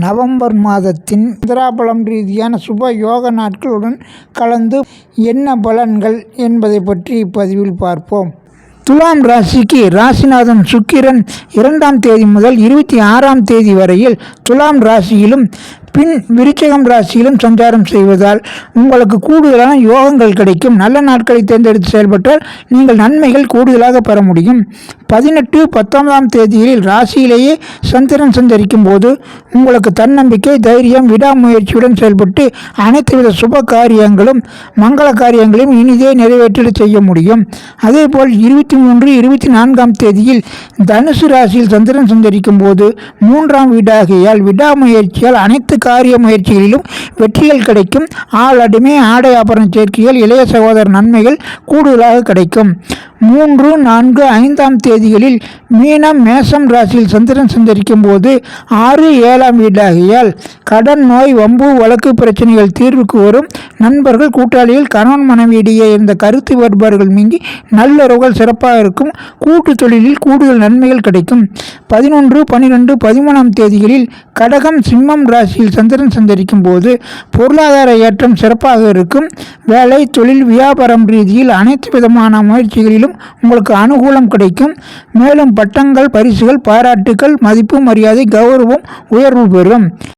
November மாதத்தின் சந்திராபலம் ரீதியான சுப யோக நாட்களுடன் கலந்து என்ன பலன்கள் என்பதை பற்றி இப்பதிவில் பார்ப்போம். துலாம் ராசிக்கு ராசிநாதன் சுக்கிரன் 2ஆம் தேதி முதல் 26ஆம் தேதி வரையில் துலாம் ராசியிலும் பின் விருச்சிகம் ராசியிலும் சஞ்சாரம் செய்வதால் உங்களுக்கு கூடுதலான யோகங்கள் கிடைக்கும். நல்ல நாட்களை தேர்ந்தெடுத்து செயல்பட்டால் நீங்கள் நன்மைகள் கூடுதலாக பெற முடியும். 18, 19ஆம் தேதியில் ராசியிலேயே சந்திரன் சஞ்சரிக்கும் போது உங்களுக்கு தன்னம்பிக்கை, தைரியம், விடாமுயற்சியுடன் செயல்பட்டு அனைத்து வித சுப காரியங்களும் மங்கள காரியங்களையும் இனிதே நிறைவேற்ற செய்ய முடியும். அதேபோல் 23, 24ஆம் தேதியில் தனுசு ராசியில் சந்திரன் சஞ்சரிக்கும் போது 3ஆம் வீடாகியால் விடாமுயற்சியால் அனைத்து காரிய முயற்சிகளிலும் வெற்றிகள் கிடைக்கும். ஆள் அடிமை, ஆடை ஆபரண சேர்க்கைகள், இளைய சகோதர நன்மைகள் கூடுதலாக கிடைக்கும். 3, 4, 5ஆம் தேதிகளில் மீனம், மேசம் ராசியில் சந்திரன் சஞ்சரிக்கும் போது 6, 7ஆம் வீடாகியால் கடன், நோய், வம்பு, வழக்கு பிரச்சனைகள் தீர்வுக்கு வரும். நண்பர்கள், கூட்டாளிகள், கணவன் மனைவி இடையே இருந்த கருத்து வேறுபாடுகள் நீங்கி நல்லுறவுகள் சிறப்பாக இருக்கும். கூட்டு தொழிலில் கூடுதல் நன்மைகள் கிடைக்கும். 11, 12, 13ஆம் தேதிகளில் கடகம், சிம்மம் ராசியில் சந்திரன் சஞ்சரிக்கும் போது பொருளாதார ஏற்றம் சிறப்பாக இருக்கும். வேலை, தொழில், வியாபாரம் ரீதியில் அனைத்து விதமான முயற்சிகளிலும் உங்களுக்கு அனுகூலம் கிடைக்கும். மேலும் பட்டங்கள், பரிசுகள், பாராட்டுகள், மதிப்பு, மரியாதை, கௌரவம், உயர்வு பெறும்.